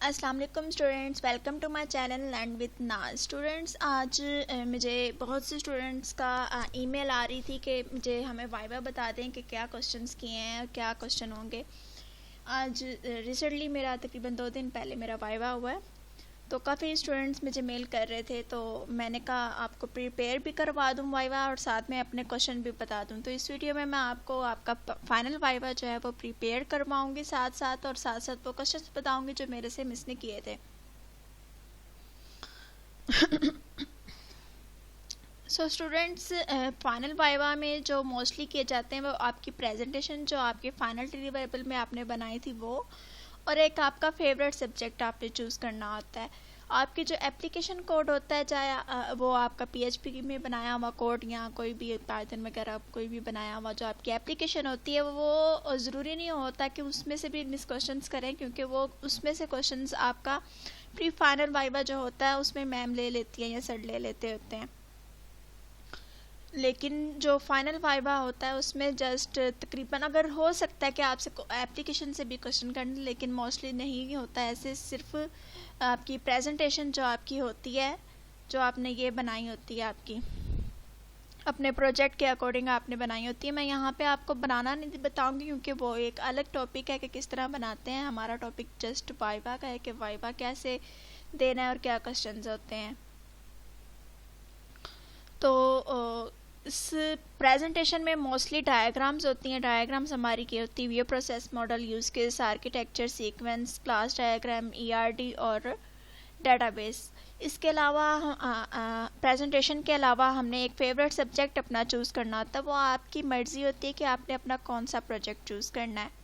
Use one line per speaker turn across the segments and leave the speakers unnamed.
अस्सलाम वालेकुम students, welcome to my channel learn with Naz. Students, आज मुझे बहुत से स्टूडेंट्स का ईमेल आ रही थी कि मुझे हमें वाइवा बता दें कि क्या क्वेश्चंस किए हैं और क्या क्वेश्चन होंगे। आज रिसेंटली मेरा तकरीबन 2 दिन पहले मेरा वाइवा हुआ है, तो काफ़ी स्टूडेंट्स मुझे मेल कर रहे थे, तो मैंने कहा आपको प्रिपेयर भी करवा दूं वाइवा और साथ में अपने क्वेश्चन भी बता दूं। तो इस वीडियो में मैं आपको आपका फाइनल वाइवा जो है वो प्रिपेयर करवाऊंगी साथ साथ, और साथ साथ वो क्वेश्चन बताऊंगी जो मेरे से मिस ने किए थे। सो स्टूडेंट्स, फाइनल वाइवा में जो मोस्टली किए जाते हैं वो आपकी प्रेजेंटेशन जो आपके फाइनल डिलीवरेबल में आपने बनाई थी वो, और एक आपका फेवरेट सब्जेक्ट आपने चूज़ करना होता है। आपकी जो एप्लीकेशन कोड होता है, चाहे वो आपका PHP में बनाया हुआ कोड या कोई भी पाइथन वगैरह कोई भी बनाया हुआ जो आपकी एप्लीकेशन होती है, वो ज़रूरी नहीं होता कि उसमें से भी मिस क्वेश्चंस करें, क्योंकि वो उसमें से क्वेश्चंस आपका प्री फाइनल वाइवा जो होता है उसमें मैम ले लेती है या सर ले लेते होते हैं। लेकिन जो फाइनल वाइवा होता है उसमें जस्ट तकरीबन अगर हो सकता है कि आपसे एप्लीकेशन से भी क्वेश्चन करने, लेकिन मोस्टली नहीं होता है ऐसे। सिर्फ आपकी प्रेजेंटेशन जो आपकी होती है, जो आपने ये बनाई होती है आपकी अपने प्रोजेक्ट के अकॉर्डिंग आपने बनाई होती है। मैं यहाँ पे आपको बनाना नहीं बताऊंगी क्योंकि वो एक अलग टॉपिक है कि किस तरह बनाते हैं। हमारा टॉपिक जस्ट वाइवा का है कि वाइवा कैसे देना है और क्या क्वेश्चन होते हैं। तो इस प्रेजेंटेशन में मोस्टली डायग्राम्स होती हैं। डायग्राम्स हमारी क्या होती है? View process model, use case, architecture, sequence, class diagram, ERD और डेटाबेस। इसके अलावा प्रेजेंटेशन के अलावा हमने एक फेवरेट सब्जेक्ट अपना चूज़ करना होता है। वो आपकी मर्ज़ी होती है कि आपने अपना कौन सा प्रोजेक्ट चूज़ करना है,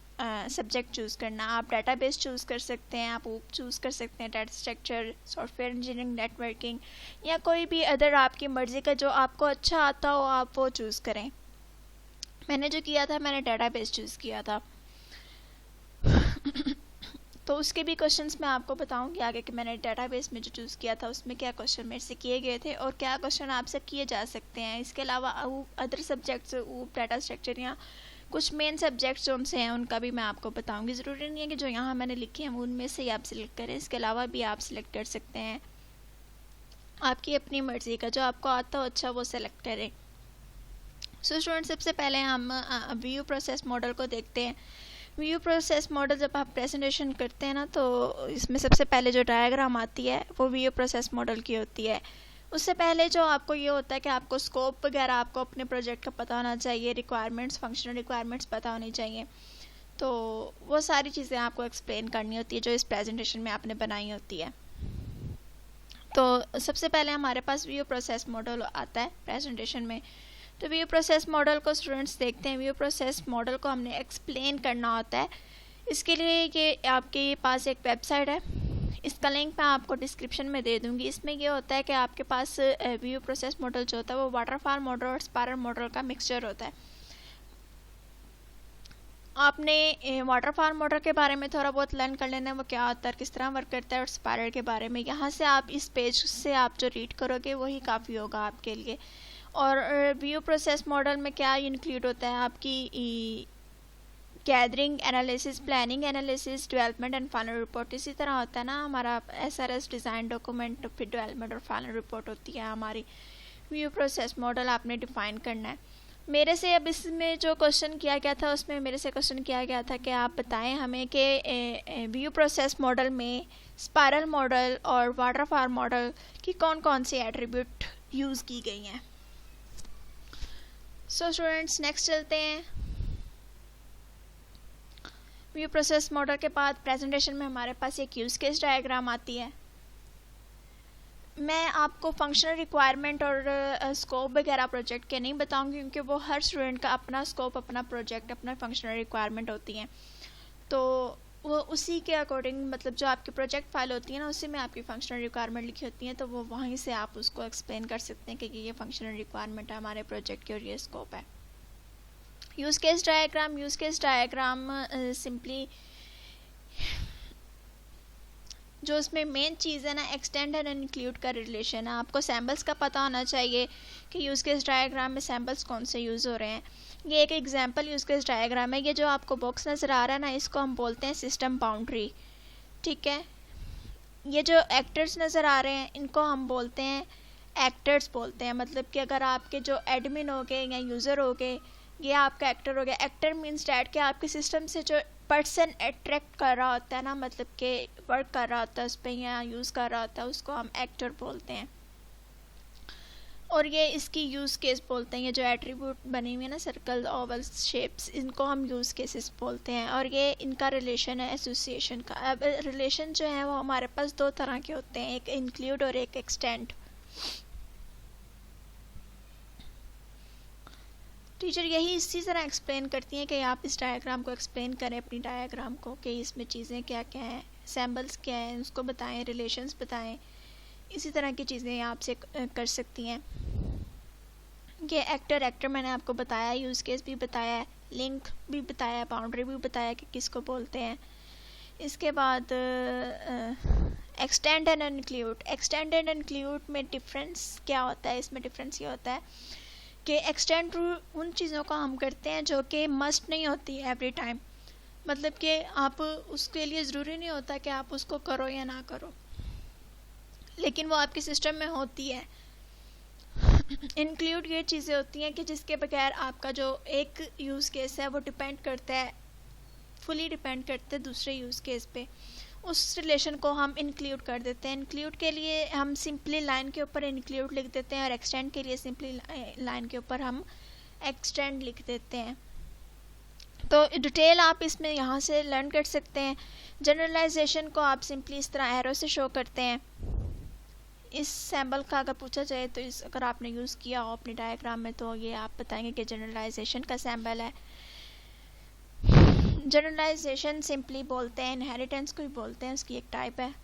सब्जेक्ट चूज़ करना। आप डेटाबेस चूज़ कर सकते हैं, आप OOP चूज़ कर सकते हैं, data structure, software engineering, networking, या कोई भी अदर आपकी मर्ज़ी का जो आपको अच्छा आता हो आप वो चूज़ करें। मैंने जो किया था, मैंने डेटाबेस चूज़ किया था। तो उसके भी क्वेश्चंस मैं आपको बताऊंगी आगे कि मैंने डेटाबेस में जो चूज़ किया था उसमें क्या क्वेश्चन मेरे से किए गए थे और क्या क्वेश्चन आपसे किए जा सकते हैं। इसके अलावा अदर सब्जेक्ट्स, डेटा स्ट्रक्चर या कुछ मेन सब्जेक्ट्स जो उनसे हैं उनका भी मैं आपको बताऊंगी। ज़रूरी नहीं है कि जो यहाँ मैंने लिखे हैं उनमें से ही आप सिलेक्ट करें, इसके अलावा भी आप सिलेक्ट कर सकते हैं। आपकी अपनी मर्ज़ी का जो आपको आता हो अच्छा वो सिलेक्ट करें। सो स्टूडेंट, सबसे पहले हम व्यू प्रोसेस मॉडल को देखते हैं। व्यू प्रोसेस मॉडल जब आप प्रेजेंटेशन करते हैं ना, तो इसमें सबसे पहले जो डायग्राम आती है वो व्यू प्रोसेस मॉडल की होती है। उससे पहले जो आपको ये होता है कि आपको स्कोप वगैरह आपको अपने प्रोजेक्ट का पता होना चाहिए, रिक्वायरमेंट्स, फंक्शनल रिक्वायरमेंट्स पता होनी चाहिए। तो वो सारी चीज़ें आपको एक्सप्लेन करनी होती है जो इस प्रेजेंटेशन में आपने बनाई होती है। तो सबसे पहले हमारे पास व्यू प्रोसेस मॉडल आता है प्रेजेंटेशन में। तो व्यू प्रोसेस मॉडल को स्टूडेंट्स देखते हैं। व्यू प्रोसेस मॉडल को हमने एक्सप्लेन करना होता है। इसके लिए ये आपके पास एक वेबसाइट है, इसका लिंक मैं आपको डिस्क्रिप्शन में दे दूंगी। इसमें ये होता है कि आपके पास व्यू प्रोसेस मॉडल जो होता है वो वाटरफॉल मॉडल और स्पाइरल मॉडल का मिक्सचर होता है। आपने वाटरफॉल मॉडल के बारे में थोड़ा बहुत लर्न कर लेना है, वो क्या होता है, किस तरह वर्क करता है, और स्पाइरल के बारे में यहाँ से आप इस पेज से आप जो रीड करोगे वही काफ़ी होगा आपके लिए। और व्यू प्रोसेस मॉडल में क्या इंक्लूड होता है? आपकी gathering, analysis, planning, analysis, development and final report. इसी तरह होता है ना हमारा SRS, डिज़ाइन डॉक्यूमेंट, फिर डेवलपमेंट और फाइनल रिपोर्ट होती है हमारी। व्यू प्रोसेस मॉडल आपने डिफाइन करना है। मेरे से अब इसमें जो क्वेश्चन किया गया था उसमें मेरे से क्वेश्चन किया गया था कि आप बताएं हमें कि व्यू प्रोसेस मॉडल में स्पाइरल मॉडल और वाटरफॉल मॉडल की कौन कौन सी एट्रीब्यूट यूज़ की गई हैं। सो स्टूडेंट्स, नेक्स्ट चलते हैं। व्यू प्रोसेस मॉडल के बाद प्रेजेंटेशन में हमारे पास एक यूज़ केस डायग्राम आती है। मैं आपको फंक्शनल रिक्वायरमेंट और स्कोप वगैरह प्रोजेक्ट के नहीं बताऊंगी क्योंकि वो हर स्टूडेंट का अपना स्कोप, अपना प्रोजेक्ट, अपना फंक्शनल रिक्वायरमेंट होती हैं। तो वो उसी के अकॉर्डिंग, मतलब जो आपकी प्रोजेक्ट फाइल होती है ना उसी में आपकी फंक्शनल रिक्वायरमेंट लिखी होती हैं, तो वो वहीं से आप उसको एक्सप्लेन कर सकते हैं कि ये फंक्शनल रिक्वायरमेंट है हमारे प्रोजेक्ट की और ये स्कोप है। Use case diagram, use case diagram simply जो उसमें मेन चीज़ है ना, एक्सटेंड एंड इंक्लूड का रिलेशन है। आपको सैम्पल्स का पता होना चाहिए कि यूज़ केस डायग्राम में सैम्पल्स कौन से यूज़ हो रहे हैं। ये एक एग्जांपल यूज़ केस डायग्राम है। ये जो आपको बॉक्स नज़र आ रहा है ना, इसको हम बोलते हैं सिस्टम बाउंड्री। ठीक है, ये जो एक्टर्स नज़र आ रहे हैं इनको हम बोलते हैं एक्टर्स बोलते हैं। मतलब कि अगर आपके जो एडमिन हो गए या यूज़र हो गए, ये आपका एक्टर हो गया। एक्टर मीन्स डैट कि आपके सिस्टम से जो पर्सन अट्रैक्ट कर रहा होता है ना, मतलब कि वर्क कर रहा होता है उस पर या यूज़ कर रहा होता है, उसको हम एक्टर बोलते हैं। और ये इसकी यूज़ केस बोलते हैं। ये जो एट्रीब्यूट बनी हुई है ना, सर्कल ओवल शेप्स, इनको हम यूज़ केसेस बोलते हैं। और ये इनका रिलेशन है एसोसिएशन का। अब रिलेशन जो है वो हमारे पास दो तरह के होते हैं, एक इंक्लूड और एक एक्सटेंड। टीचर यही इसी तरह एक्सप्लेन करती हैं कि आप इस डायग्राम को एक्सप्लेन करें, अपनी डायग्राम को, कि इसमें चीज़ें क्या क्या हैं, सैम्बल्स क्या हैं, उसको बताएं, रिलेशंस बताएं। इसी तरह की चीज़ें आपसे कर सकती हैं। ये एक्टर मैंने आपको बताया, यूज़ केस भी बताया, लिंक भी बताया, बाउंड्री भी बताया कि किसको बोलते हैं। इसके बाद extend and include. Extend and include में डिफरेंस क्या होता है? इसमें डिफरेंस ये होता है कि एक्सटेंड उन चीज़ों को हम करते हैं जो कि मस्ट नहीं होती है एवरी टाइम। मतलब कि आप उसके लिए ज़रूरी नहीं होता कि आप उसको करो या ना करो, लेकिन वो आपके सिस्टम में होती है। इंक्लूड ये चीज़ें होती हैं कि जिसके बगैर आपका जो एक यूज़ केस है वो डिपेंड करता है, फुली डिपेंड करते हैं दूसरे यूज़ केस पे। उस रिलेशन को हम इंक्लूड कर देते हैं। इंक्लूड के लिए हम सिंपली लाइन के ऊपर इंक्लूड लिख देते हैं और एक्सटेंड के लिए सिंपली लाइन के ऊपर हम एक्सटेंड लिख देते हैं। तो डिटेल आप इसमें यहाँ से लर्न कर सकते हैं। जनरलाइजेशन को आप सिंपली इस तरह एरो से शो करते हैं। इस सैम्बल का अगर पूछा जाए तो अगर आपने यूज़ किया हो अपने डायग्राम में, तो ये आप बताएंगे कि जनरलाइजेशन का सैम्बल है। जनरलाइजेशन सिंपली बोलते हैं, इनहेरिटेंस को ही बोलते हैं, उसकी एक टाइप है।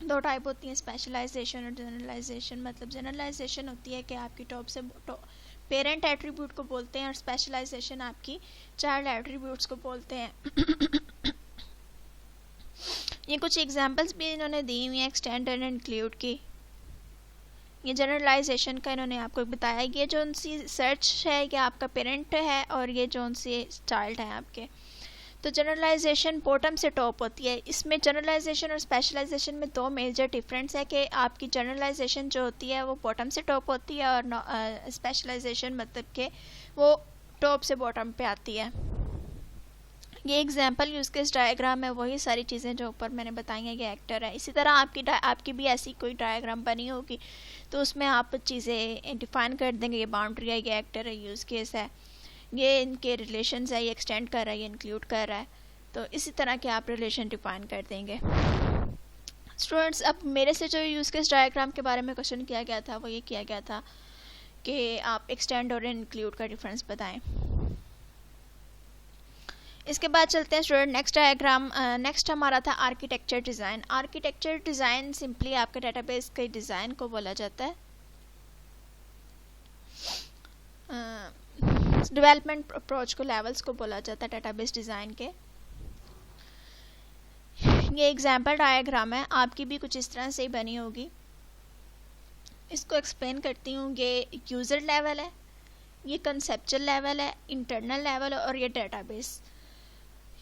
दो टाइप होती हैं, स्पेशलाइजेशन और जनरलाइजेशन। मतलब जनरलाइजेशन होती है कि आपकी टॉप से पेरेंट एट्रीब्यूट को बोलते हैं, और स्पेशलाइजेशन आपकी चाइल्ड एट्रीब्यूट्स को बोलते हैं। ये कुछ एग्जांपल्स भी इन्होंने दी हुई हैं एक्सटेंड एंड इंक्लूड की। ये जनरलाइजेशन का इन्होंने आपको बताया। ये जो उनसी सर्च है ये आपका पेरेंट है, और ये जो उनसे चाइल्ड है आपके। तो जनरलाइजेशन बॉटम से टॉप होती है। इसमें जनरलाइजेशन और स्पेशलाइजेशन में दो मेजर डिफरेंस है कि आपकी जनरलाइजेशन जो होती है वो बॉटम से टॉप होती है, और स्पेशलाइजेशन मतलब कि वो टॉप से बॉटम पे आती है। ये एग्जांपल यूज़ केस डायग्राम है, वही सारी चीज़ें जो ऊपर मैंने बताई हैं, ये एक्टर है। इसी तरह आपकी भी ऐसी कोई डायग्राम बनी होगी तो उसमें आप चीज़ें डिफ़ाइन कर देंगे, ये बाउंड्री है, ये एक्टर है, यूज़ केस है, ये इनके रिलेशंस है, ये एक्सटेंड कर रहा है, ये इंक्लूड कर रहा है। तो इसी तरह के आप रिलेशन डिफ़ाइन कर देंगे। स्टूडेंट्स, अब मेरे से जो यूज़ केस डायग्राम के बारे में क्वेश्चन किया गया था वो ये किया गया था कि आप एक्सटेंड और इंक्लूड का डिफरेंस बताएं। इसके बाद चलते हैं स्टूडेंट नेक्स्ट डायग्राम। नेक्स्ट हमारा था architecture design. Architecture design simply आपके डेटाबेस के डिज़ाइन को बोला जाता है। डेवलपमेंट अप्रोच को, लेवल्स को बोला जाता है डेटाबेस डिज़ाइन के। ये एग्जांपल डायग्राम है, आपकी भी कुछ इस तरह से ही बनी होगी। इसको एक्सप्लेन करती हूँ। ये यूज़र लेवल है, ये कंसेप्चुअल लेवल है, इंटरनल लेवल और ये डेटाबेस।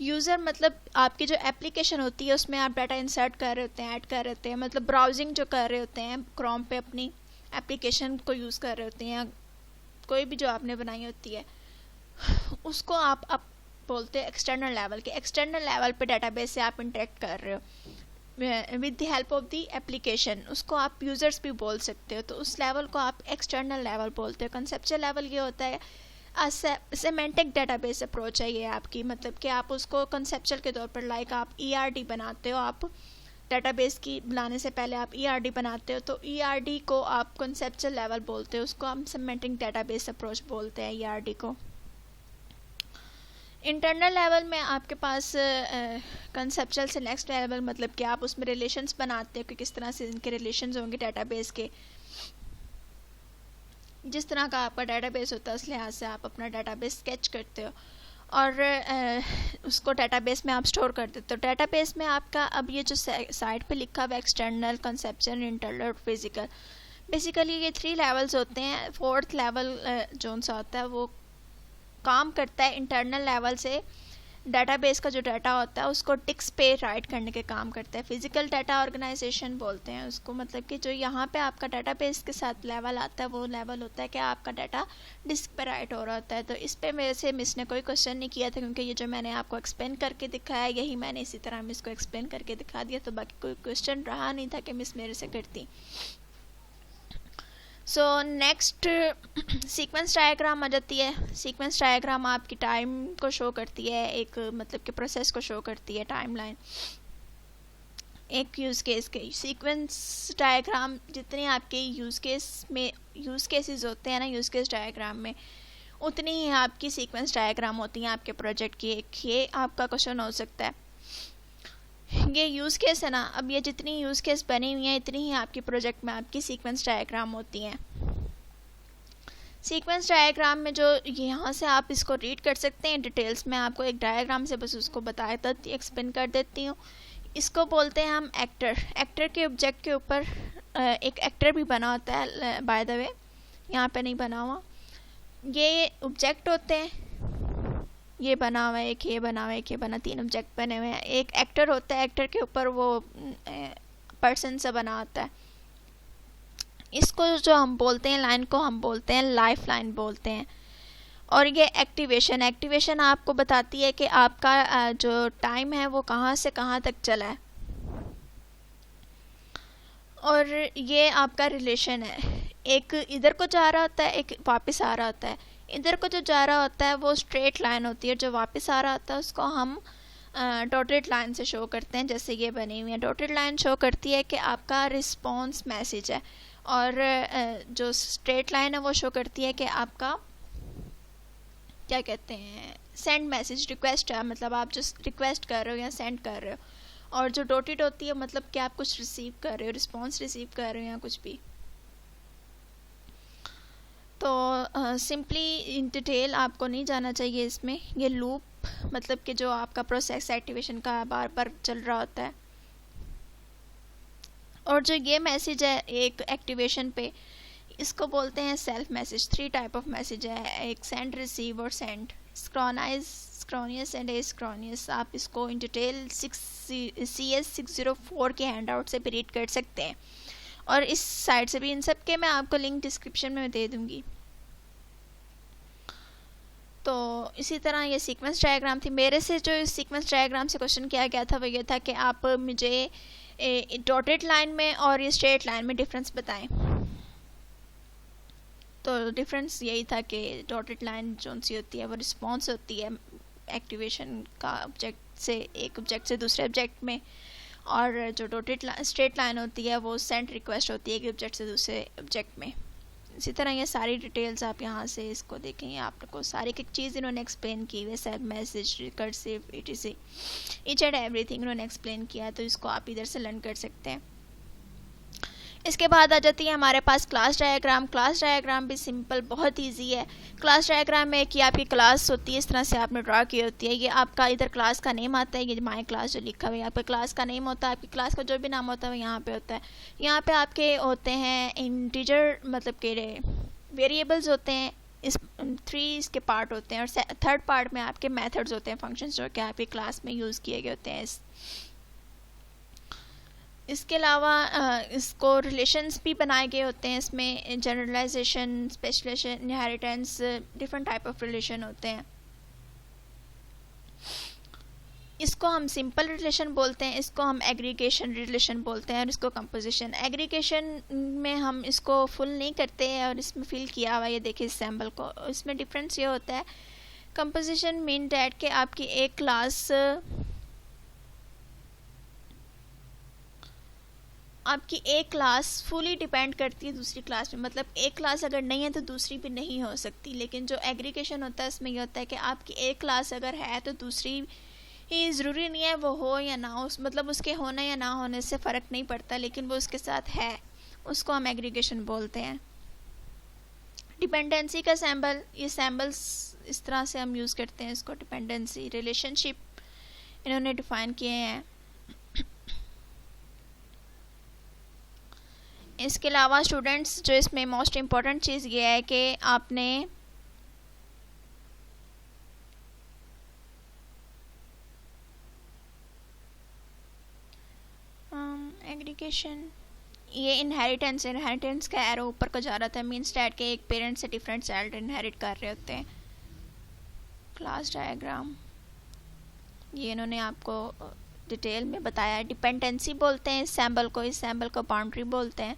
यूज़र मतलब आपकी जो एप्लीकेशन होती है उसमें आप डाटा इंसर्ट कर रहे होते हैं, ऐड कर रहे होते हैं, मतलब ब्राउजिंग जो कर रहे होते हैं, क्रोम पे अपनी एप्लीकेशन को यूज़ कर रहे होते हैं, कोई भी जो आपने बनाई होती है उसको आप बोलते हैं एक्सटर्नल लेवल के। एक्सटर्नल लेवल पे डेटाबेस से आप इंटरेक्ट कर रहे हो with the help of the application, उसको आप यूज़र्स भी बोल सकते हो। तो उस लेवल को आप एक्सटर्नल लेवल बोलते हो। कंसेप्चुअल लेवल ये होता है सेमेंटिक डेटाबेस अप्रोच है ये आपकी, मतलब कि आप उसको कंसेप्चुअल के तौर पर, लाइक आप ERD बनाते हो, आप डेटाबेस की बनाने से पहले आप ERD बनाते हो, तो ERD को आप कंसेप्चुअल लेवल बोलते हो, उसको हम सेमेंटिक डेटाबेस अप्रोच बोलते हैं ERD को। इंटरनल लेवल में आपके पास कंसेप्चुअल से नेक्स्ट लेवल, मतलब कि आप उसमें रिलेशंस बनाते हो कि किस तरह से इनके रिलेशंस होंगे डेटाबेस के। जिस तरह का आपका डेटाबेस होता है उस लिहाज से आप अपना डेटाबेस स्केच करते हो और उसको डेटाबेस में आप स्टोर कर देते हो। डेटाबेस में आपका अब ये जो साइड पे लिखा हुआ external, conceptual, internal, physical, basically ये 3 लेवल्स होते हैं। 4th लेवल जो सा होता है वो काम करता है इंटरनल लेवल से डाटाबेस का जो डाटा होता है उसको टिक्स पे राइट करने के काम करता है। फिजिकल डाटा ऑर्गेनाइजेशन बोलते हैं उसको, मतलब कि जो यहाँ पे आपका डाटाबेस के साथ लेवल आता है वो लेवल होता है कि आपका डाटा डिस्क पे राइट हो रहा होता है। तो इस पे मेरे से मिस ने कोई क्वेश्चन नहीं किया था, क्योंकि ये जो मैंने आपको एक्सप्लेन करके दिखाया यही मैंने इसी तरह मिस को एक्सप्लेन करके दिखा दिया, तो बाकी कोई क्वेश्चन रहा नहीं था कि मिस मेरे से करती। सो नेक्स्ट सीक्वेंस डायग्राम आ जाती है। सीक्वेंस डायग्राम आपकी टाइम को शो करती है, एक मतलब कि प्रोसेस को शो करती है, टाइमलाइन एक यूज़ केस के। सीक्वेंस डायग्राम जितने आपके यूज़ केसेस होते हैं ना यूज़ केस डायग्राम में, उतनी ही आपकी सीक्वेंस डायग्राम होती हैं आपके प्रोजेक्ट की। एक ये आपका क्वेश्चन हो सकता है, ये यूज़ केस है ना, अब ये जितनी यूज़ केस बनी हुई हैं इतनी ही आपकी प्रोजेक्ट में आपकी सीक्वेंस डायग्राम होती हैं। सीक्वेंस डायग्राम में जो यहाँ से आप इसको रीड कर सकते हैं डिटेल्स में, आपको एक डायग्राम से बस उसको बताया देती एक्सप्लेन कर देती हूँ। इसको बोलते हैं हम एक्टर। एक्टर के ऑब्जेक्ट के ऊपर एक एक्टर भी बना होता है, बाय द वे यहाँ पे नहीं बना हुआ। ये ऑब्जेक्ट होते हैं, ये बना हुआ है, एक ये बना हुआ है, एक ये बना, 3 ऑब्जेक्ट बने हुए हैं। एक एक्टर होता है, एक्टर के ऊपर वो पर्सन से बना होता है। इसको जो हम बोलते हैं लाइन को हम बोलते हैं लाइफ लाइन बोलते हैं। और ये एक्टिवेशन आपको बताती है कि आपका जो टाइम है वो कहाँ से कहाँ तक चला है, और ये आपका रिलेशन है। एक इधर को जा रहा होता है, एक वापस आ रहा होता है। इधर को जो जा रहा होता है वो स्ट्रेट लाइन होती है, जो वापस आ रहा होता है उसको हम डॉटेड लाइन से शो करते हैं, जैसे ये बनी हुई है। डॉटेड लाइन शो करती है कि आपका रिस्पॉन्स मैसेज है, और जो स्ट्रेट लाइन है वो शो करती है कि आपका क्या कहते हैं सेंड मैसेज, रिक्वेस्ट है, मतलब आप जो रिक्वेस्ट कर रहे हो या सेंड कर रहे हो। और जो डॉटेड होती है मतलब कि आप कुछ रिसीव कर रहे हो, रिस्पॉन्स रिसीव कर रहे हो या कुछ भी। तो सिंपली इन डिटेल आपको नहीं जाना चाहिए इसमें। ये लूप मतलब कि जो आपका प्रोसेस एक्टिवेशन का बार बार चल रहा होता है। और जो ये मैसेज है एक एक्टिवेशन पे, इसको बोलते हैं self message. 3 type of message है, एक सेंड, रिसीव और सेंड, सिंक्रोनियस एंड एसिंक्रोनियस। आप इसको इन डिटेल CS 604 के हैंड आउट से भी रीड कर सकते हैं, और इस साइट से भी। इन सब के मैं आपको लिंक डिस्क्रिप्शन में दे दूंगी। तो इसी तरह ये सीक्वेंस डायग्राम थी। मेरे से जो इस सीक्वेंस डायग्राम से क्वेश्चन किया गया था वो ये था कि आप मुझे डॉटेड लाइन में और ये स्ट्रेट लाइन में डिफरेंस बताएं। तो डिफरेंस यही था कि डॉटेड लाइन जो सी होती है वो रिस्पॉन्स होती है एक्टिवेशन का ऑब्जेक्ट से एक ऑब्जेक्ट से दूसरे ऑब्जेक्ट में, और जो स्ट्रेट लाइन होती है वो सेंड रिक्वेस्ट होती है एक ऑब्जेक्ट से दूसरे ऑब्जेक्ट में। इसी तरह ये सारी डिटेल्स आप यहाँ से इसको देखेंगे, आपको सारी एक चीज़ इन्होंने एक्सप्लेन की हुई, self message, recursive, etc each and everything इन्होंने एक्सप्लेन किया, तो इसको आप इधर से लर्न कर सकते हैं। इसके बाद आ जाती है हमारे पास क्लास डायग्राम। क्लास डायग्राम भी सिंपल, बहुत इजी है। क्लास डायग्राम में कि आपकी क्लास होती है, इस तरह से आपने ड्रा की होती है। ये आपका इधर क्लास का नेम आता है, ये माय क्लास जो लिखा हुआ है आपका क्लास का नेम होता है। आपकी क्लास का जो भी नाम होता है वो यहाँ पे होता है। यहाँ पे आपके होते हैं इंटीजर मतलब के वेरिएबल्स होते हैं, इस 3 इसके पार्ट होते हैं, और 3rd पार्ट में आपके मेथड्स होते हैं, फंक्शंस जो कि आपकी क्लास में यूज़ किए गए होते हैं। इसके अलावा इसको रिलेशंस भी बनाए गए होते हैं। इसमें generalisation, specialisation, inheritance, different type of relation होते हैं। इसको हम सिंपल रिलेशन बोलते हैं, इसको हम एग्रीगेशन रिलेशन बोलते हैं, और इसको कंपोजिशन। एग्रीगेशन में हम इसको फुल नहीं करते हैं, और इसमें फिल किया हुआ ये देखिए इस सैम्पल को। इसमें डिफरेंस ये होता है, कंपोजिशन मीन डैट के आपकी एक क्लास फुली डिपेंड करती है दूसरी क्लास में, मतलब एक क्लास अगर नहीं है तो दूसरी भी नहीं हो सकती। लेकिन जो एग्रीगेशन होता है इसमें यह होता है कि आपकी एक क्लास अगर है तो दूसरी ही ज़रूरी नहीं है वो हो या ना हो, मतलब उसके होने या ना होने से फ़र्क नहीं पड़ता, लेकिन वो उसके साथ है, उसको हम एग्रीगेशन बोलते हैं। डिपेंडेंसी का सैम्बल, ये सैम्बल्स इस तरह से हम यूज़ करते हैं इसको। डिपेंडेंसी रिलेशनशिप इन्होंने डिफ़ाइन किए हैं। इसके अलावा स्टूडेंट्स जो इसमें मोस्ट इम्पॉर्टेंट चीज़ ये है कि आपने एग्रीगेशन, ये इनहेरिटेंस का एरो ऊपर को जा रहा था, मीन्स डैट के एक पेरेंट से डिफरेंट चाइल्ड इनहेरिट कर रहे होते हैं। क्लास डायग्राम, ये इन्होंने आपको डिटेल में बताया। डिपेंडेंसी बोलते हैं इस सैम्बल को बाउंड्री बोलते हैं।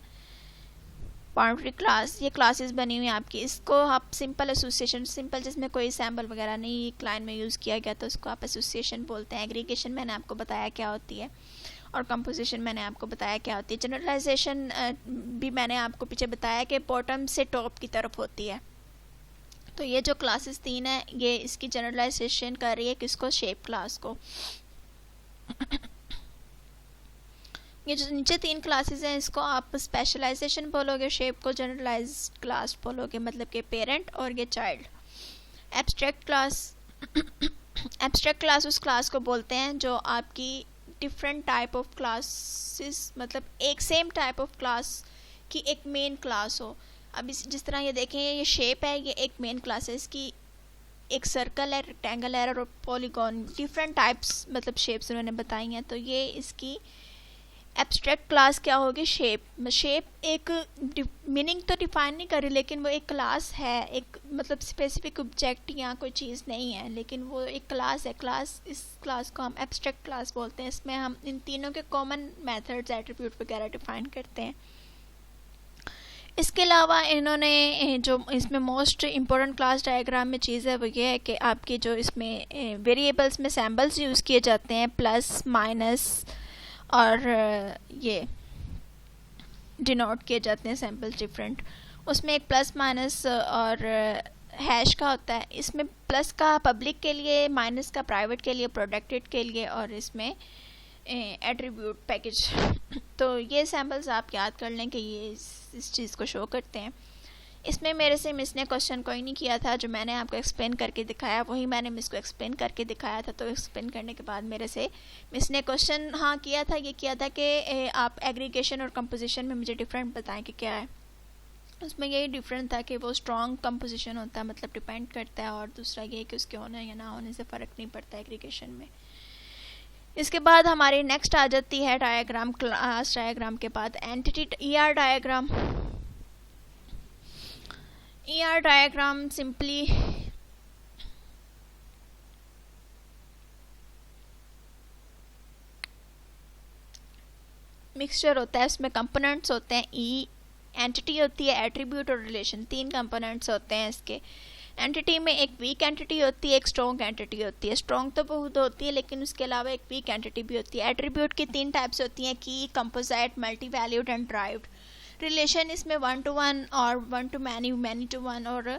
बाउंड्री क्लास, ये क्लासेस बनी हुई हैं आपकी, इसको आप सिंपल एसोसिएशन, सिंपल जिसमें कोई सैम्बल वगैरह नहीं क्लाइन में यूज़ किया गया तो उसको आप एसोसिएशन बोलते हैं। एग्रीगेशन मैंने आपको बताया क्या होती है, और कंपोजिशन मैंने आपको बताया क्या होती है। जनरलाइजेशन भी मैंने आपको पीछे बताया कि बॉटम से टॉप की तरफ होती है। तो ये जो क्लासेस 3 है ये इसकी जनरलाइजेशन कर रही है किसको, शेप क्लास को। ये जो नीचे 3 क्लासेस हैं इसको आप स्पेशलाइजेशन बोलोगे, शेप को जनरलाइज्ड क्लास बोलोगे, मतलब कि पेरेंट और ये चाइल्ड। एब्स्ट्रैक्ट क्लास उस क्लास को बोलते हैं जो आपकी डिफरेंट टाइप ऑफ क्लासेस, मतलब एक सेम टाइप ऑफ क्लास की एक मेन क्लास हो। अब जिस तरह ये देखें, ये शेप है, ये एक मेन क्लास है, इसकी एक सर्कल है, रेक्टेंगल है और पॉलीगॉन, डिफरेंट टाइप्स मतलब शेप्स उन्होंने बताई हैं। तो ये इसकी एब्स्ट्रैक्ट क्लास क्या होगी, शेप एक मीनिंग तो डिफाइन नहीं करी, लेकिन वो एक क्लास है, एक मतलब स्पेसिफिक ऑब्जेक्ट या कोई चीज़ नहीं है, लेकिन वो एक क्लास है। इस क्लास को हम एब्स्ट्रैक्ट क्लास बोलते हैं। इसमें हम इन तीनों के कॉमन मेथड्स, एट्रीब्यूट वगैरह डिफाइन करते हैं। इसके अलावा इन्होंने जो इसमें मोस्ट इम्पोर्टेंट क्लास डायग्राम में चीज़ है वो ये है कि आपकी जो इसमें वेरिएबल्स में सैम्बल्स यूज़ किए जाते हैं, प्लस माइनस और ये डिनोट किए जाते हैं सैम्पल्स डिफरेंट। उसमें एक प्लस माइनस और हैश का होता है। इसमें प्लस का पब्लिक के लिए, माइनस का प्राइवेट के लिए, प्रोटेक्टेड के लिए, और इसमें एट्रीब्यूट पैकेज। तो ये सैम्पल्स आप याद कर लें कि ये इस चीज़ को शो करते हैं। इसमें मेरे से मिस ने क्वेश्चन कोई नहीं किया था, जो मैंने आपको एक्सप्लेन करके दिखाया वही मैंने मिस को एक्सप्लेन करके दिखाया था। तो एक्सप्लेन करने के बाद मेरे से मिस ने क्वेश्चन हाँ किया था, ये किया था कि आप एग्रीगेशन और कंपोजिशन में मुझे डिफरेंट बताएं कि क्या है। उसमें यही डिफरेंट था कि वो स्ट्रॉन्ग कंपोजिशन होता है, मतलब डिपेंड करता है, और दूसरा ये कि उसके होने या ना होने से फ़र्क नहीं पड़ता एग्रीगेशन में। इसके बाद हमारी नेक्स्ट आ जाती है डायग्राम, क्लास डायग्राम के बाद entity ER diagram. ER diagram simply mixture होता है, उसमें कंपोनेंट्स होते हैं। एंटिटी होती है, एट्रीब्यूट और रिलेशन, 3 कंपोनेंट्स होते हैं इसके। एंटिटी में एक वीक एंटिटी होती है, एक स्ट्रॉन्ग एंटिटी होती है। स्ट्रॉन्ग तो बहुत होती है लेकिन उसके अलावा एक वीक एंटिटी भी होती है। एट्रीब्यूट की 3 टाइप्स होती हैं, की, composite, multi valued and derived. Relation इसमें 1 to 1 और 1 to many, many to 1 और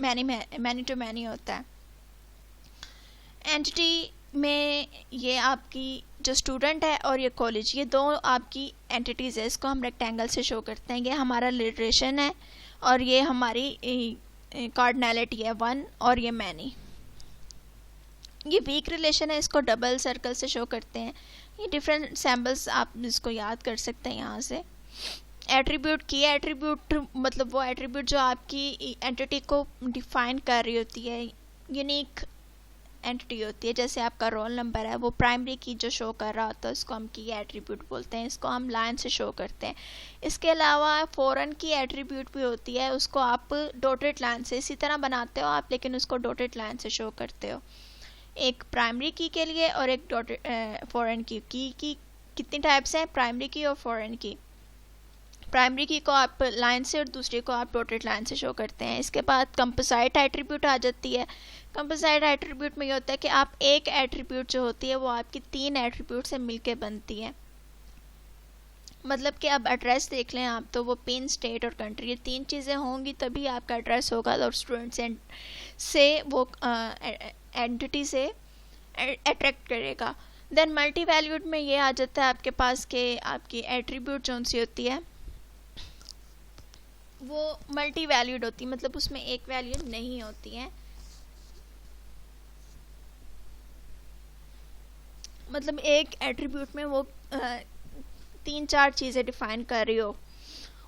many to many होता है। एंटिटी में ये आपकी जो स्टूडेंट है और ये कॉलेज, ये दो आपकी एंटिटीज़ है। इसको हम रेक्टेंगल से शो करते हैं। ये हमारा रिलेशन है और ये हमारी कार्डिनैलिटी है 1 और ये मैनी। ये वीक रिलेशन है, इसको डबल सर्कल से शो करते हैं। ये डिफरेंट सैम्बल्स आप इसको याद कर सकते हैं यहाँ से। एट्रीब्यूट की, एट्रीब्यूट मतलब वो एट्रीब्यूट जो आपकी एंटिटी को डिफाइन कर रही होती है, यूनिक एंटिटी होती है। जैसे आपका रोल नंबर है, वो प्राइमरी की जो शो कर रहा होता है उसको हम की एट्रीब्यूट बोलते हैं। इसको हम लाइन से शो करते हैं। इसके अलावा फॉरेन की एट्रीब्यूट भी होती है, उसको आप डॉटेड लाइन से इसी तरह बनाते हो आप, लेकिन उसको डॉटेड लाइन से शो करते हो। एक प्राइमरी की के लिए और एक डॉटेड फॉरेन की कितनी टाइप्स हैं, प्राइमरी की और फॉरेन की। प्राइमरी की को आप लाइन से और दूसरी को आप डॉटेड लाइन से शो करते हैं। इसके बाद कंपोजिट एट्रीब्यूट आ जाती है। कंपोजिट एट्रीब्यूट में ये होता है कि आप एक एट्रीब्यूट जो होती है वो आपकी 3 एट्रीब्यूट से मिलके बनती है। मतलब कि अब एड्रेस देख लें आप, तो वो पिन, स्टेट और कंट्री, ये 3 चीज़ें होंगी तभी आपका एड्रेस होगा और स्टूडेंट से वो एंटिटी से अट्रैक्ट करेगा। देन मल्टी वैल्यूड में ये आ जाता है आपके पास कि आपकी एट्रीब्यूट जो सी होती है वो मल्टी वैल्यूड होती है, मतलब उसमें एक वैल्यू नहीं होती है। मतलब एक एट्रीब्यूट में वो 3-4 चीज़ें डिफाइन कर रही हो,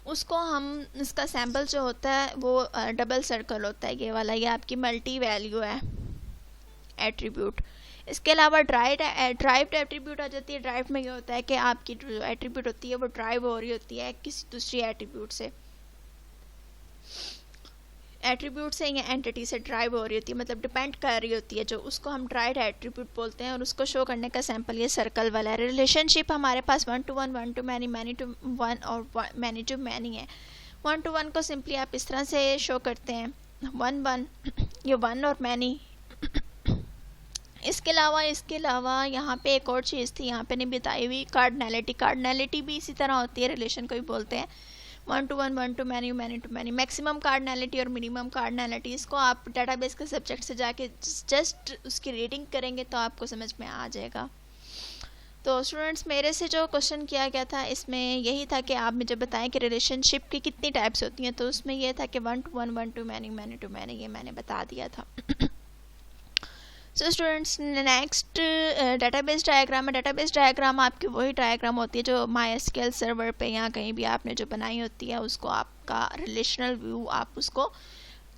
उसको हम, इसका सैम्पल जो होता है वो डबल सर्कल होता है, ये वाला, ये आपकी मल्टी वैल्यू है एट्रीब्यूट। इसके अलावा ड्राइव्ड एट्रीब्यूट आ जाती है। ड्राइव में ये होता है कि आपकी जो एट्रीब्यूट होती है वो ड्राइव हो रही होती है किसी दूसरी एट्रीब्यूट से, एट्रीब्यूट से या एंटिटी से ड्राइव हो रही होती है, मतलब डिपेंड कर रही होती है, जो उसको हम ड्राइव्ड एट्रीब्यूट बोलते हैं। और उसको शो करने का सैंपल ये सर्कल वाला है। रिलेशनशिप हमारे पास 1 to 1, 1 to many, many to 1 और many to many है। 1 to 1 को सिंपली आप इस तरह से शो करते हैं 1 1, ये 1 और many। इसके अलावा यहाँ पे एक और चीज़ थी यहाँ पे नहीं बताई हुई, कार्डनैलिटी भी इसी तरह होती है, रिलेशन को ही बोलते हैं 1 to 1, 1 to many, many to many। Maximum cardinality और मिनिमम कार्डनैलिटी, इसको आप डेटाबेस के सब्जेक्ट से जाके जस्ट उसकी रीडिंग करेंगे तो आपको समझ में आ जाएगा। तो स्टूडेंट्स, मेरे से जो क्वेश्चन किया गया था इसमें यही था कि आप मुझे बताएं कि रिलेशनशिप की कितनी टाइप्स होती हैं। तो उसमें यह था कि 1 to 1, 1 to many, many to many, ये मैंने बता दिया था। So students, next database diagram है। डेटाबेस डायग्राम आपकी वही डायग्राम होती है जो MySQL सर्वर पे या कहीं भी आपने जो बनाई होती है, उसको आपका रिलेशनल व्यू आप उसको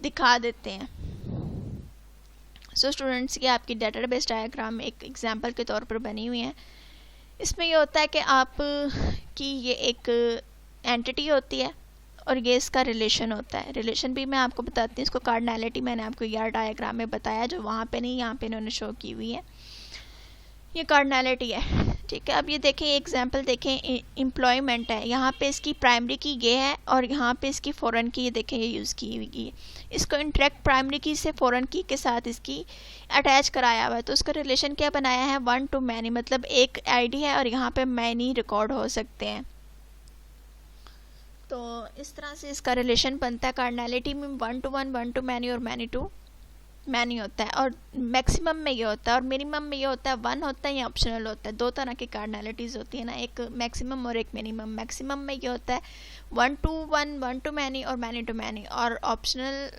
दिखा देते हैं। सो स्टूडेंट्स, ये आपकी डेटाबेस डायग्राम एक एग्जांपल के तौर पर बनी हुई है। इसमें ये होता है कि आप की ये एक एंटिटी होती है और ये इसका रिलेशन होता है। रिलेशन भी मैं आपको बताती हूँ, इसको कार्डनैलिटी मैंने आपको यार डायग्राम में बताया, जो वहाँ पे नहीं यहाँ पे इन्होंने शो की हुई है, ये कार्डनैलिटी है, ठीक है। अब ये देखें, एग्जांपल देखें, एम्प्लॉयमेंट है, यहाँ पे इसकी प्राइमरी की ये है और यहाँ पे इसकी फॉरेन की, ये देखें ये यूज़ की हुई है। इसको इंटरेक्ट प्राइमरी की से फॉरेन की के साथ इसकी अटैच कराया हुआ है, तो उसका रिलेशन क्या बनाया है 1 to many, मतलब एक आईडी है और यहाँ पे मैनी रिकॉर्ड हो सकते हैं। तो इस तरह से इसका रिलेशन बनता है। कार्डनैलिटी में 1 to 1, 1 to many और many to many होता है, और मैक्सिमम में ये होता है, और मिनिमम में ये होता है 1 होता है या ऑप्शनल होता है। दो तरह की कार्डनैलिटीज़ होती है ना, एक मैक्सिमम और एक मिनिमम। मैक्सिमम में ये होता है 1 to 1, 1 to many और many to many, और ऑप्शनल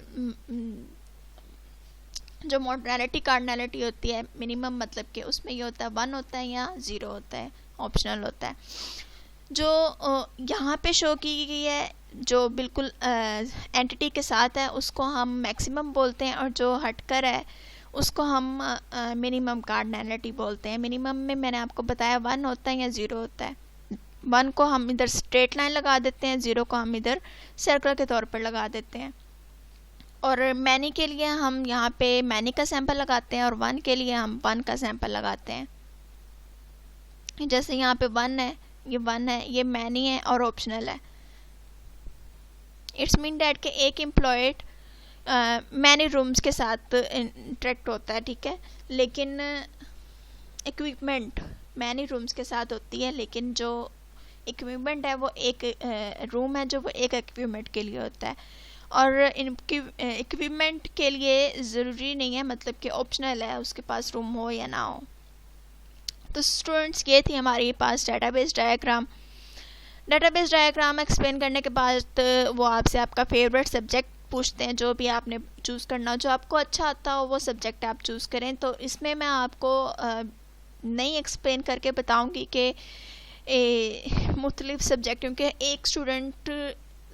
जो मॉडर्नैलिटी कार्डनैलिटी होती है मिनिमम, मतलब कि उसमें ये होता है 1 होता है या 0 होता है, ऑप्शनल होता है। जो यहाँ पे शो की गई है जो बिल्कुल एंटिटी के साथ है, उसको हम मैक्सिमम बोलते हैं, और जो हटकर है उसको हम मिनिमम कार्डनैलिटी बोलते हैं। मिनिमम में मैंने आपको बताया 1 होता है या 0 होता है। 1 को हम इधर स्ट्रेट लाइन लगा देते हैं, 0 को हम इधर सर्कल के तौर पर लगा देते हैं। और मैनी के लिए हम यहाँ पे मैनी का सैंपल लगाते हैं, और 1 के लिए हम 1 का सैंपल लगाते हैं। जैसे यहाँ पे 1 है, ये 1 है, ये मैनी है और ऑप्शनल है। इट्स मीन डैट के एक एम्प्लॉयड मैनी रूम्स के साथ इंटरेक्ट होता है, ठीक है, लेकिन इक्विपमेंट मैनी रूम्स के साथ होती है, लेकिन जो इक्विपमेंट है वो एक रूम है जो वो एक इक्विपमेंट के लिए होता है। और इक्विपमेंट के लिए ज़रूरी नहीं है, मतलब कि ऑप्शनल है उसके पास रूम हो या ना हो। तो स्टूडेंट्स, ये थी हमारे पास database diagram. Database diagram explain करने के बाद वो आपसे आपका फेवरेट सब्जेक्ट पूछते हैं, जो भी आपने चूज़ करना हो, जो आपको अच्छा आता हो वो सब्जेक्ट आप चूज़ करें। तो इसमें मैं आपको नहीं एक्सप्लेन करके बताऊंगी कि मुख्तलिफ सब्जेक्ट, क्योंकि एक स्टूडेंट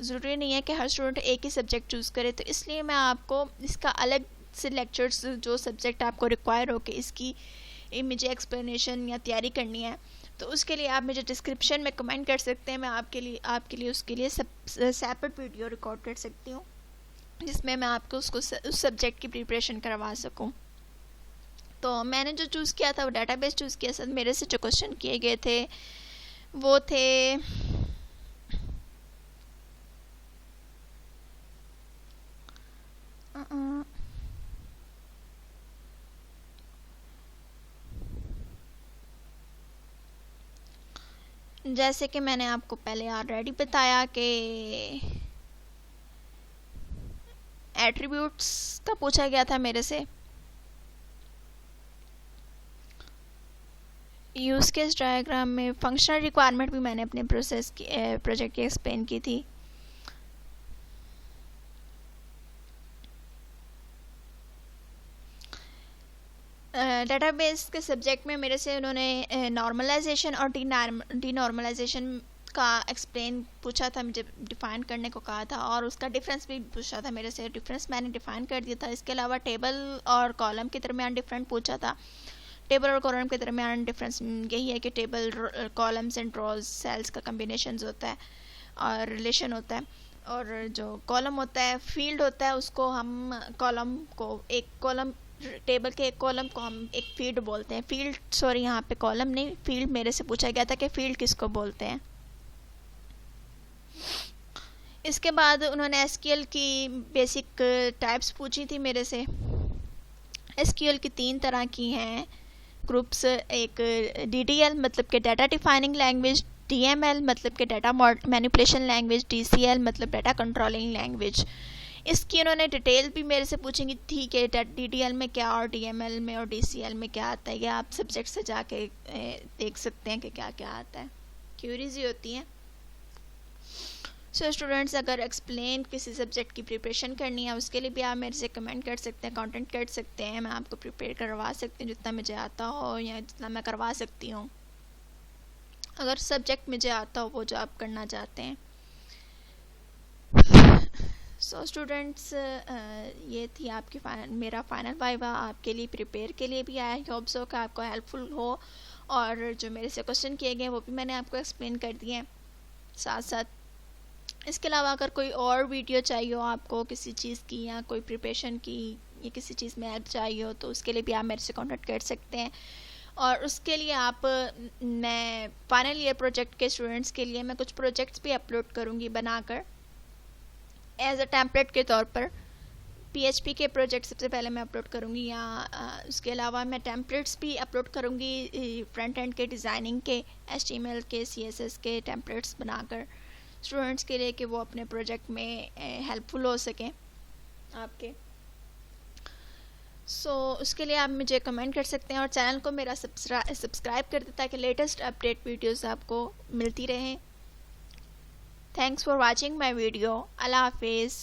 ज़रूरी नहीं है कि हर स्टूडेंट एक ही सब्जेक्ट चूज़ करे, तो इसलिए मैं आपको इसका अलग से लेक्चर्स, जो सब्जेक्ट आपको रिक्वायर हो कि इसकी मुझे एक्सप्लेनेशन या तैयारी करनी है, तो उसके लिए आप मुझे डिस्क्रिप्शन में कमेंट कर सकते हैं। मैं आपके लिए उसके लिए सेपरेट वीडियो रिकॉर्ड कर सकती हूँ, जिसमें मैं आपको उस सब्जेक्ट की प्रिपरेशन करवा सकूँ। तो मैंने जो चूज़ किया था वो डेटाबेस चूज़ किया। सर, मेरे से जो क्वेश्चन किए गए थे वो थे जैसे कि मैंने आपको पहले ऑलरेडी बताया कि एट्रीब्यूट्स का पूछा गया था मेरे से। यूज़ केस डायग्राम में फंक्शनल रिक्वायरमेंट भी मैंने अपने प्रोजेक्ट की एक्सप्लेन की थी। डेटाबेस के सब्जेक्ट में मेरे से उन्होंने नॉर्मलाइजेशन और डीनॉर्मलाइजेशन का एक्सप्लेन पूछा था, मुझे डिफ़ाइन करने को कहा था, और उसका डिफरेंस भी पूछा था मेरे से। डिफरेंस मैंने डिफ़ाइन कर दिया था। इसके अलावा टेबल और कॉलम के दरमियान डिफरेंट पूछा था। टेबल और कॉलम के दरमियान डिफरेंस यही है कि table columns and rows cells का कम्बिनेशन होता है और रिलेशन होता है, और जो कॉलम होता है फील्ड होता है, उसको हम कॉलम को एक कॉलम टेबल के एक कॉलम को हम एक फील्ड बोलते हैं। फील्ड सॉरी यहाँ पे कॉलम नहीं फील्ड मेरे से पूछा गया था कि फील्ड किसको बोलते हैं। इसके बाद उन्होंने एसक्यूएल की बेसिक टाइप्स पूछी थी मेरे से। एसक्यूएल की 3 तरह की हैं ग्रुप्स, एक डीडीएल मतलब कि डाटा डिफाइनिंग लैंग्वेज, डीएमएल मतलब कि डाटा मैनिपुलेशन लैंग्वेज, डीसीएल मतलब डाटा कंट्रोलिंग लैंग्वेज। इसकी उन्होंने डिटेल भी मेरे से पूछेंगी थी कि डीडीएल में क्या और डीएमएल में और डीसीएल में क्या आता है। या आप सब्जेक्ट से जाके देख सकते हैं कि क्या क्या आता है, क्यूरीज ही होती हैं। सो स्टूडेंट्स, अगर एक्सप्लेन किसी सब्जेक्ट की प्रिपरेशन करनी है उसके लिए भी आप मेरे से कमेंट कर सकते हैं, कंटेंट कर सकते हैं, मैं आपको प्रिपेयर करवा सकती हूँ जितना मुझे आता हो या जितना मैं करवा सकती हूँ, अगर सब्जेक्ट मुझे आता हो वो जो आप करना चाहते हैं। सो स्टूडेंट्स, ये थी आपकी मेरा फाइनल वाइवा आपके लिए प्रिपेयर के लिए भी आया। होप सो कि आपको हेल्पफुल हो, और जो मेरे से क्वेश्चन किए गए वो भी मैंने आपको एक्सप्लेन कर दिए हैं साथ साथ। इसके अलावा अगर कोई और वीडियो चाहिए हो आपको किसी चीज़ की, या कोई प्रिपरेशन की, या किसी चीज़ में ऐड चाहिए हो, तो उसके लिए भी आप मेरे से कांटेक्ट कर सकते हैं। और उसके लिए मैं फाइनल ईयर प्रोजेक्ट के स्टूडेंट्स के लिए मैं कुछ प्रोजेक्ट्स भी अपलोड करूँगी बनाकर एज अ टेम्पलेट के तौर पर। PHP के प्रोजेक्ट सबसे पहले मैं अपलोड करूँगी, या उसके अलावा मैं टेम्पलेट्स भी अपलोड करूँगी फ्रंट एंड के डिज़ाइनिंग के, HTML के, CSS के टेम्पलेट्स बनाकर स्टूडेंट्स के लिए कि वो अपने प्रोजेक्ट में हेल्पफुल हो सकें आपके। सो उसके लिए आप मुझे कमेंट कर सकते हैं, और चैनल को मेरा सब्सक्राइब कर दें ताकि लेटेस्ट अपडेट वीडियोस आपको मिलती रहें। Thanks for watching my video. अल्लाह हाफिज़।